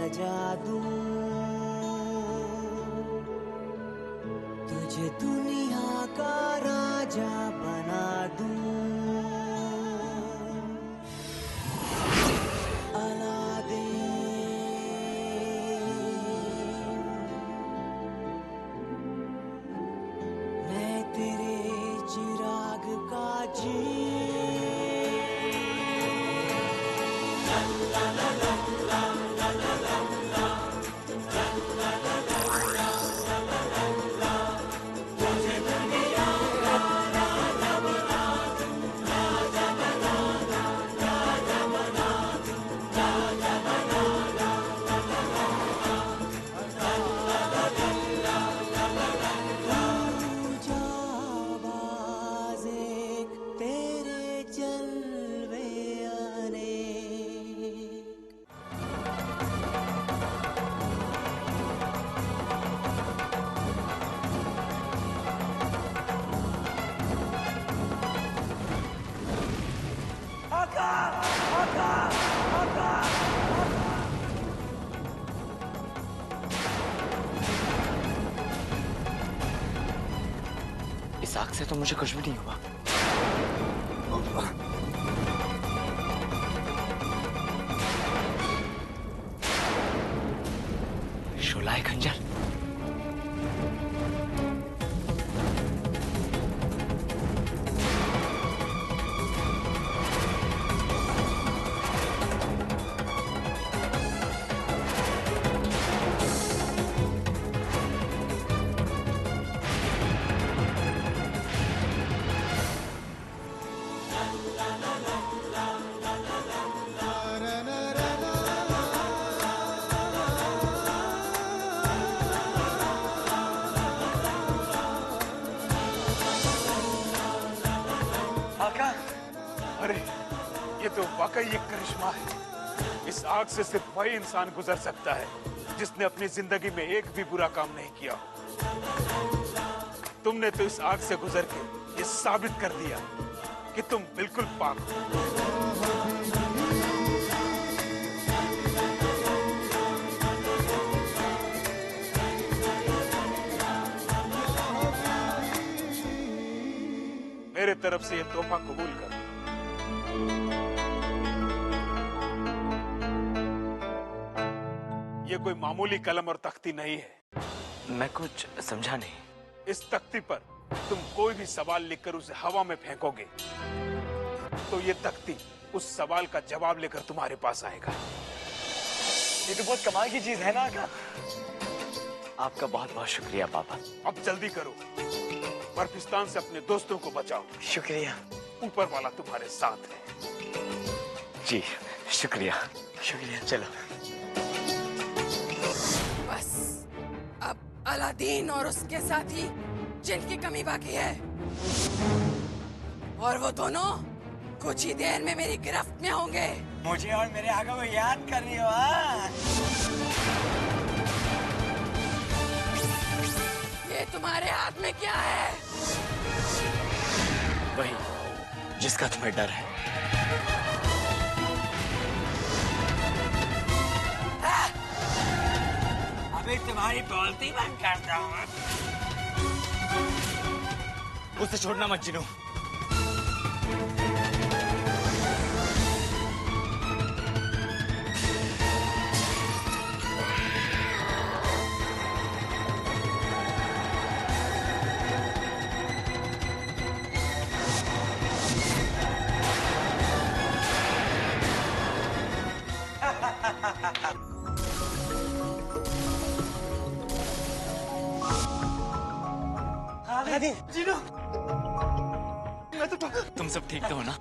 सजा दूं, तुझे दुनिया का राजा बना दूं। मैं तेरे चिराग का जी इस आग से तो मुझे कुछ भी नहीं हुआ। शोलाए खंजर। अरे ये तो वाकई एक करिश्मा है। इस आग से सिर्फ वही इंसान गुजर सकता है जिसने अपनी जिंदगी में एक भी बुरा काम नहीं किया हो। तुमने तो इस आग से गुजर के ये साबित कर दिया कि तुम बिल्कुल पाक हो। मेरे तरफ से ये तोहफा कबूल कर। ये कोई मामूली कलम और तख्ती नहीं है। मैं कुछ समझा नहीं। इस तख्ती पर तुम कोई भी सवाल लिखकर उसे हवा में फेंकोगे तो ये तख्ती उस सवाल का जवाब लेकर तुम्हारे पास आएगा। ये तो बहुत कमाल की चीज है ना आका। आपका बहुत बहुत शुक्रिया पापा। अब जल्दी करो, बर्फिस्तान से अपने दोस्तों को बचाओ। शुक्रिया। ऊपर वाला तुम्हारे साथ है। जी शुक्रिया। शुक्रिया। चलो बस अब अलादीन और उसके साथी जिनकी कमी बाकी है और वो दोनों कुछ ही देर में मेरी गिरफ्त में होंगे। मुझे और मेरे आका को याद कर रही हो? हाँ? ये तुम्हारे हाथ में क्या है? वही जिसका तुम्हें डर है। अभी तुम्हारी बोलती बंद करता हूँ। उसे छोड़ना मत जिनू। जिनू, मैं तो तुम सब ठीक तो हो ना?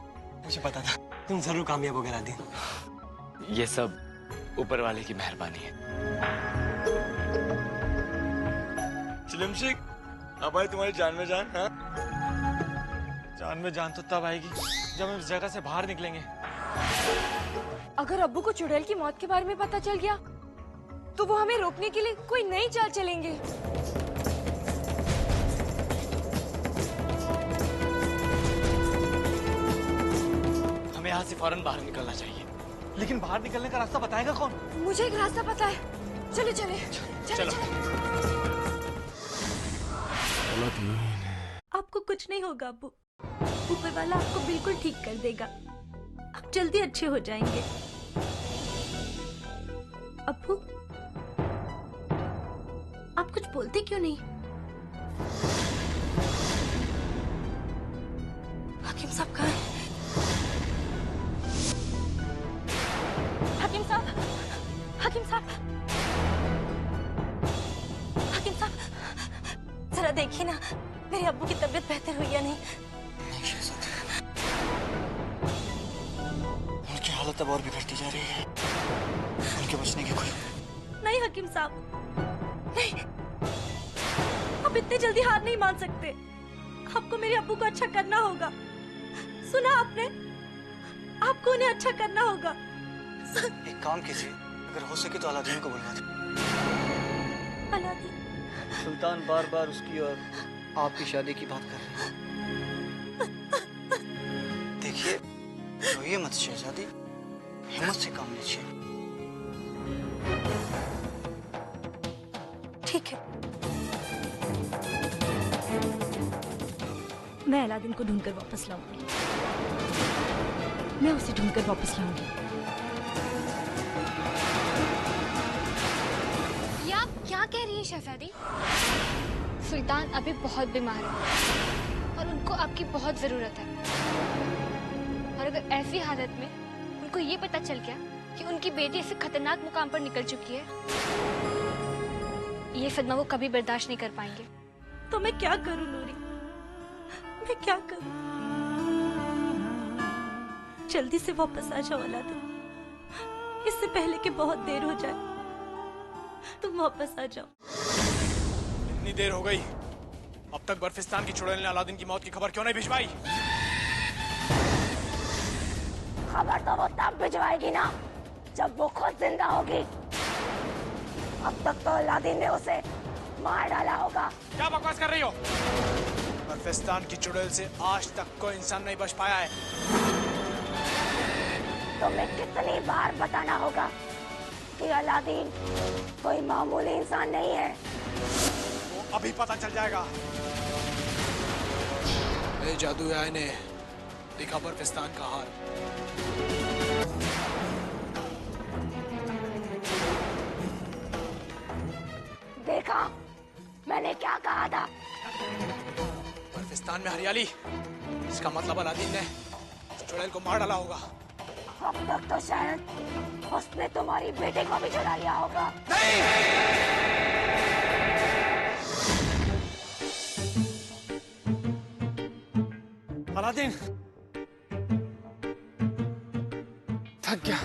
मुझे पता था तुम जरूर कामयाब होगे अलादीन। ये सब ऊपर वाले की मेहरबानी है। चिलमशिक, अब आई तुम्हारी जान में जान। हाँ? जान में जान तो तब आएगी जब हम इस जगह से बाहर निकलेंगे। अगर अब्बू को चुड़ैल की मौत के बारे में पता चल गया तो वो हमें रोकने के लिए कोई नई चाल चलेंगे। हमें यहाँ से फौरन बाहर निकलना चाहिए। लेकिन बाहर निकलने का रास्ता बताएगा कौन? मुझे एक रास्ता पता है, चलो चले चलो चलो। आपको कुछ नहीं होगा अब्बू, ऊपर वाला आपको बिल्कुल ठीक कर देगा, आप जल्दी अच्छे हो जाएंगे। अब्बू, आप कुछ बोलते क्यों नहीं? हकीम साहब कहाँ हैं? हकीम साहब, हकीम साहब, हकीम साहब, जरा देखिए ना मेरे अब्बू की तबीयत बेहतर हुई या नहीं? उनकी हालत अब और बिगड़ती जा रही है। उनके बचने की कोई नहीं हकीम साहब, नहीं, आप इतने जल्दी हार नहीं मान सकते। आपको मेरे अब्बू को अच्छा करना होगा, सुना आपने? आपको उन्हें अच्छा करना होगा। एक काम कीजिए, अगर हो सके तो अलादीन को बुलवा दो। अलादीन? सुल्तान बार बार उसकी और आपकी शादी की बात कर रहे हैं। देखिए, रोइए मत शहजादी, हिम्मत से काम लीजिए। ठीक है, मैं अलादीन को ढूंढकर वापस लाऊंगी, मैं उसे ढूंढकर वापस लाऊंगी। ये आप क्या कह रही हैं शहजादी? सुल्तान अभी बहुत बीमार है और उनको आपकी बहुत जरूरत है। और अगर ऐसी हालत में उनको ये पता चल गया कि उनकी बेटी ऐसे खतरनाक मुकाम पर निकल चुकी है, ये सदमा वो कभी बर्दाश्त नहीं कर पाएंगे। तो मैं क्या करूं नूरी, मैं क्या करूं? जल्दी से वापस आ जाओ अलादीन, इससे पहले कि बहुत देर हो जाए। तुम वापस आ जाओ। इतनी देर हो गई, अब तक बर्फिस्तान की चुड़ैल ने अलादीन की मौत की खबर क्यों नहीं भिजवाई? खबर तो वो तब भिजवाएगी ना जब वो खुद जिंदा होगी। अब तक तो अलादीन ने उसे मार डाला होगा। क्या बकवास कर रही हो? बर्फिस्तान की चुड़ैल से आज तक कोई इंसान नहीं बच पाया है। तुम्हें कितनी बार बताना होगा कि अलादीन कोई मामूली इंसान नहीं है। वो अभी पता चल जाएगा। ए जादू आए ने देखा बर्फिस्तान का हाल। देखा, मैंने क्या कहा था? बर्फिस्तान में हरियाली, इसका मतलब अलादीन ने चुड़ैल को मार डाला होगा। अब तक तो शायद उसने तुम्हारी बेटे को भी चुरा लिया होगा। अलादीन, थक गया,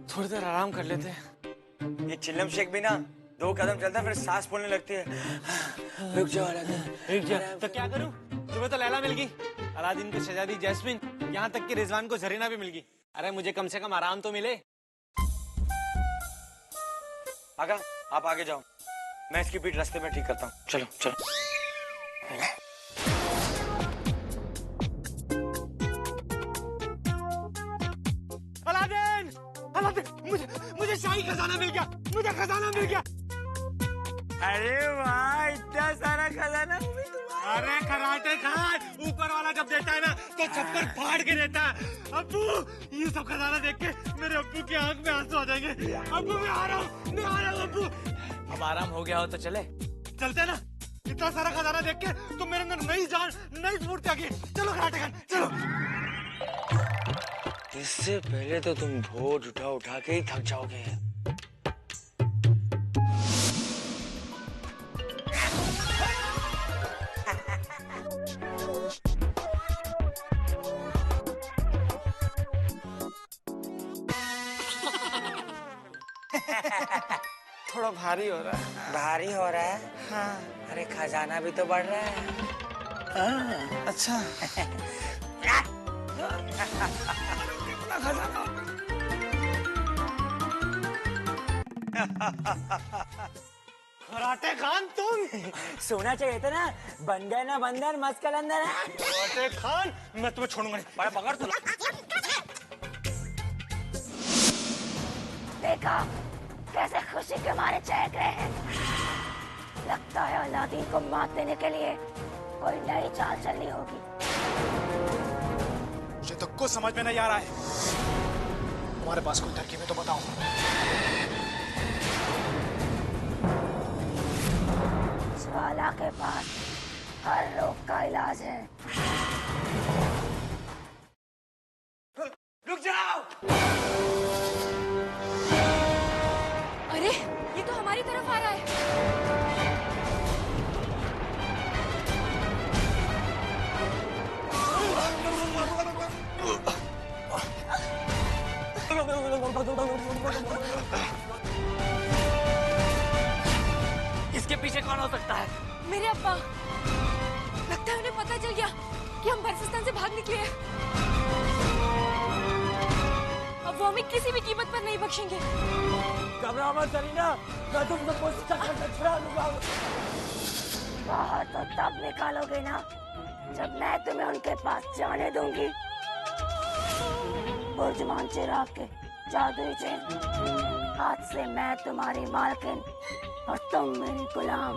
थोड़ी देर आराम कर लेते हैं। ये चिल्लम शेख भी ना 2 कदम चलता है फिर सांस फूलने लगती है। रुक जाओ अलादीन। रुक जा, तो क्या करूं? तुम्हें तो लैला मिल गई, अलादीन को शहजादी जैस्मिन, यहाँ तक कि रिजवान को जरीना भी मिल गई। अरे मुझे कम से कम आराम तो मिले। आगा, आप आगे जाओ, मैं इसकी पीठ रास्ते में ठीक करता हूँ। चलो चलो। अलादीन, अलादीन, मुझे शाही खजाना मिल गया, मुझे खजाना मिल गया। अरे वाह, इतना सारा खजाना भी तुम्हारा। अरे कराटे खान, ऊपर वाला जब देता है ना तो छप्पर फाड़ के देता है। अब्बू, ये सब खजाना देख के मेरे अब्बू की आंख में आंसू आ जाएंगे। अब्बू मैं आ रहा हूँ, मैं आ रहा हूँ अब्बू। अब आराम हो गया हो तो चले। चलते ना, इतना सारा खजाना देख के तो मेरे अंदर नई जान, नई स्फूर्ति आ गई। चलो कराटे खान, चलो। इससे पहले तो तुम बोझ उठा उठा के ही थक जाओगे। थोड़ा भारी हो रहा है। भारी हो रहा है? हाँ। अरे खजाना भी तो बढ़ रहा है। हाँ, अच्छा। कराटे खान तुम सोना चाहिए था ना, बन गए ना बंदर मस्त कलंदर। कराटे खान, मैं तुम्हें छोड़ूंगा नहीं। पकड़ तो। देखा कैसे खुशी के मारे चहक रहे हैं। लगता है अलादीन को मात देने के लिए कोई नई चाल चलनी होगी। मुझे तो कुछ समझ में नहीं आ रहा है। तुम्हारे पास कोई तरकीब है तो बताओ। ज्वाला के पास हर रोग का इलाज है। रुक जाओ। अरे ये तो हमारी तरफ आ रहा है। इसके पीछे कौन हो सकता है? मेरे अब्बा, लगता है उन्हें पता चल गया कि हम बर्फिस्तान से भाग निकले हैं। अब वो हमें किसी भी कीमत पर नहीं बख्शेंगे। घबराओ मत सरीना, मैं तुमसे कुछ चक्कर से छुड़ा लूंगा। बाहर तो तब निकालोगे ना जब मैं तुम्हें उनके पास जाने दूंगी। बुर्जमान चिराग के जादुई चेन, आज से मैं तुम्हारी मालकिन और तुम मेरी गुलाम।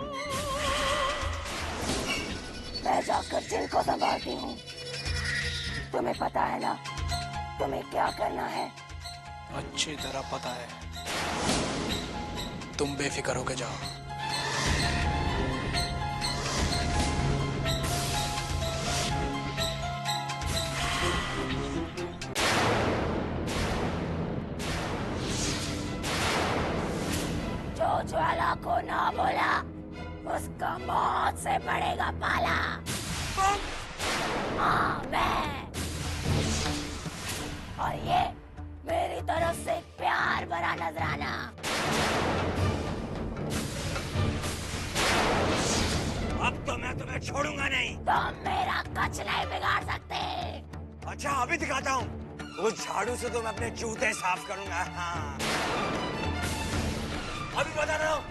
मैं जाकर जिनको संभालती हूँ। तुम्हें पता है ना तुम्हें क्या करना है? अच्छी तरह पता है। तुम बेफिक्र होके जाओ। जो ज्वाला को ना बोला उसका मौत से पड़ेगा पाला। हाँ मैं। और ये मेरी तरफ से प्यार भरा नजराना। अब तो मैं तुम्हें छोड़ूंगा नहीं। तुम मेरा कुछ नहीं बिगाड़ सकते। अच्छा अभी दिखाता हूँ। उस झाड़ू से तो मैं अपने जूते साफ करूंगा। हाँ अभी बता रहा हूँ।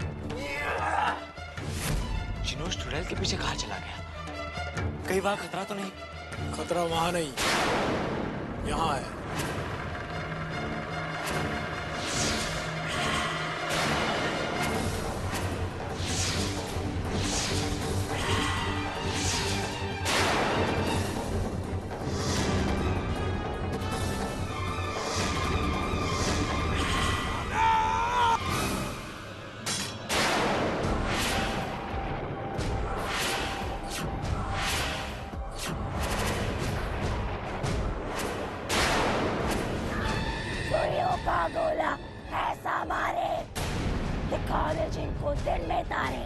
चिनोज चुड़ैल के पीछे कहाँ चला गया? कई बार खतरा तो नहीं? खतरा वहां नहीं, यहाँ है। गोला ऐसा मारे दिखा दे जिनको दिन में तारे।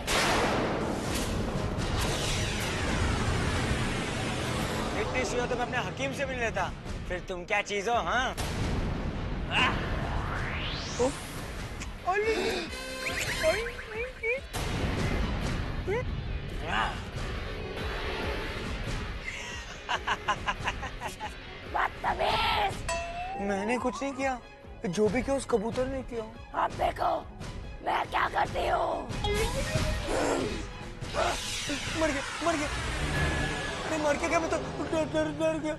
इतनी सुई तो मैं अपने हकीम से मिल लेता। फिर तुम क्या चीज हो? हाँ बदतमीज। मैंने कुछ नहीं किया। जो भी किया उस कबूतर ने किया। अब देखो मैं क्या करती हूँ। मर गया, मर गया। मैं मर के क्या? मैं तो डर गया।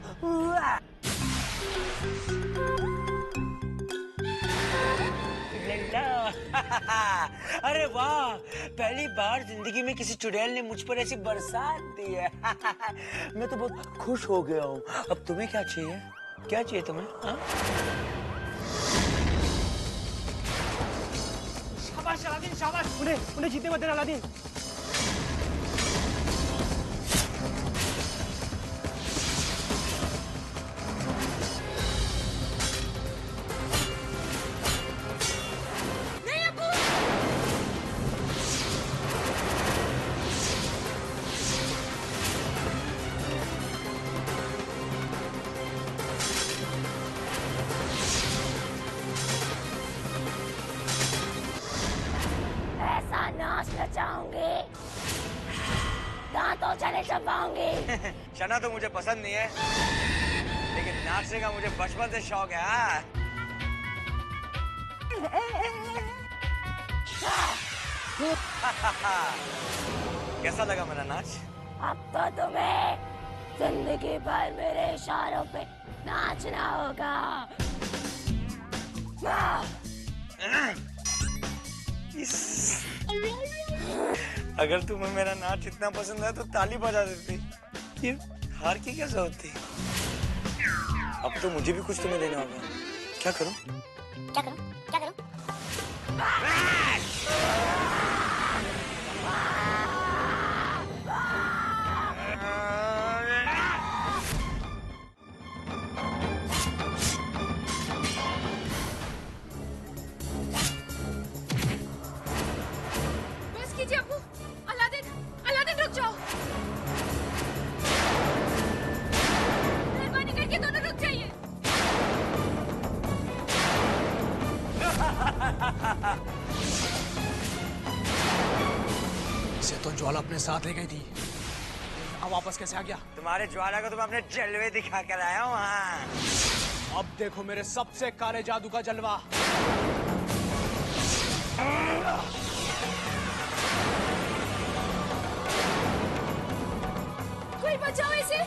अरे वाह, पहली बार जिंदगी में किसी चुड़ैल ने मुझ पर ऐसी बरसात दी है। मैं तो बहुत खुश हो गया हूँ। अब तुम्हें क्या चाहिए? क्या चाहिए तुम्हें? हाँ? शाबाश अलादीन, शाबाश। उन्हें जीते मत देना अलादीन। नचाऊंगी, दांतों चले चबाऊंगी। शना तो मुझे पसंद नहीं है, लेकिन नाचने का मुझे बचपन से शौक है। कैसा लगा मेरा नाच? अब तो तुम्हें जिंदगी भर मेरे इशारों पे नाचना होगा। अगर तुम्हें मेरा नाच इतना पसंद है तो ताली बजा देती। ये हार की क्या जरूरत थी? अब तो मुझे भी कुछ तुम्हें देना होगा। क्या करूं? क्या करूं? क्या करूं? बस कीजिए अब्बू। अलादीन, अलादीन रुक जाओ। मेहरबानी करके दोनों रुक जाइए। इसे तो ज्वाला अपने साथ ले गई थी, अब वापस कैसे आ गया? तुम्हारे ज्वाला को तो मैं अपने जलवे दिखा कर आया हूँ। हाँ। अब देखो मेरे सबसे काले जादू का जलवा। कोई बचाओ इसे।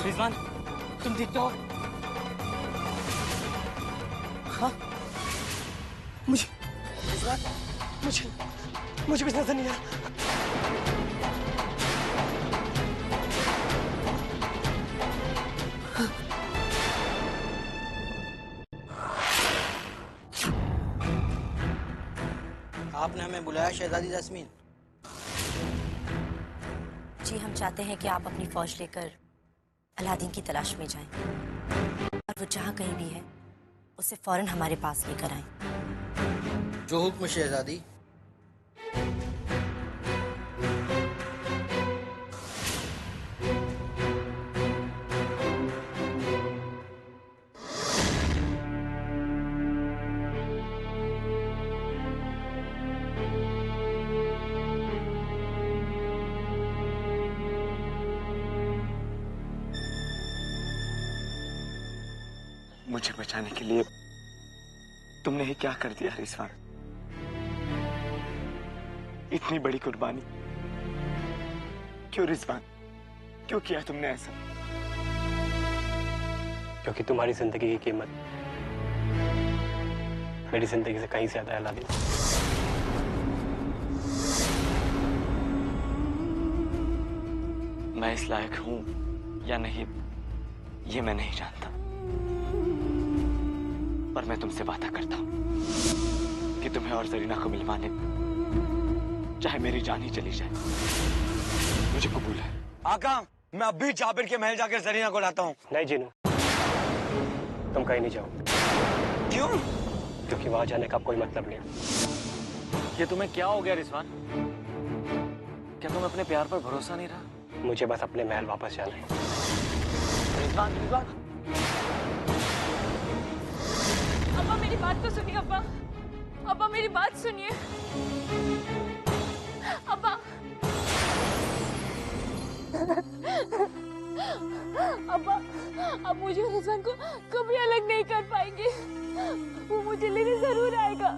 रिजवान, तुम ठीक तो हो? हाँ? मुझे कुछ नजर नहीं आया। आपने हमें बुलाया शहजादी जैस्मीन? जी, हम चाहते हैं कि आप अपनी फौज लेकर अलादीन की तलाश में जाएं और वो जहाँ कहीं भी है उसे फौरन हमारे पास लेकर आएं। जो हुक्म शहजादी। मुझे बचाने के लिए तुमने ही क्या कर दिया रिजवान? इतनी बड़ी कुर्बानी क्यों रिजवान? क्यों किया तुमने ऐसा? क्योंकि तुम्हारी जिंदगी की कीमत मेरी जिंदगी से कहीं ज्यादा है अलादीन। मैं इस लायक हूं या नहीं ये मैं नहीं जानता, पर मैं तुमसे वादा करता हूं कि तुम्हें और जरीना को मिलवाने चाहे मेरी जान ही चली जाए मुझे कबूल है। आका, मैं अभी जाबिर के महल जाकर जरीना को लाता हूँ। नहीं जीनू, तुम कहीं नहीं जाओ। क्यों? क्योंकि वहां जाने का कोई मतलब नहीं है। ये तुम्हें क्या हो गया रिजवान? क्या तुम अपने प्यार पर भरोसा नहीं रहा? मुझे बस अपने महल वापस जाना है। रिजवान, रिजवान। अब्बा मेरी बात तो सुनिए। अब्बा, अब्बा मेरी बात सुनिए। अब्बा, अब्बा, अब मुझे रिजवान को कभी अलग नहीं कर पाएंगे। वो मुझे लेने जरूर आएगा।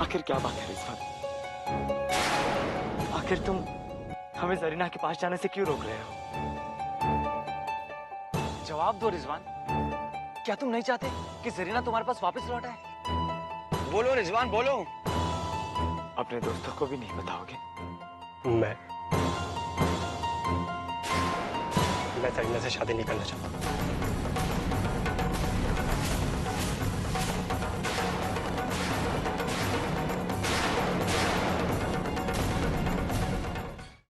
आखिर क्या बात है रिजवान? आखिर तुम हमें जरीना के पास जाने से क्यों रोक रहे हो? जवाब दो रिजवान। क्या तुम नहीं चाहते कि जरीना तुम्हारे पास वापस लौट आए? बोलो रिजवान, बोलो। अपने दोस्तों को भी नहीं बताओगे? मैं जरीना से शादी नहीं करना चाहता।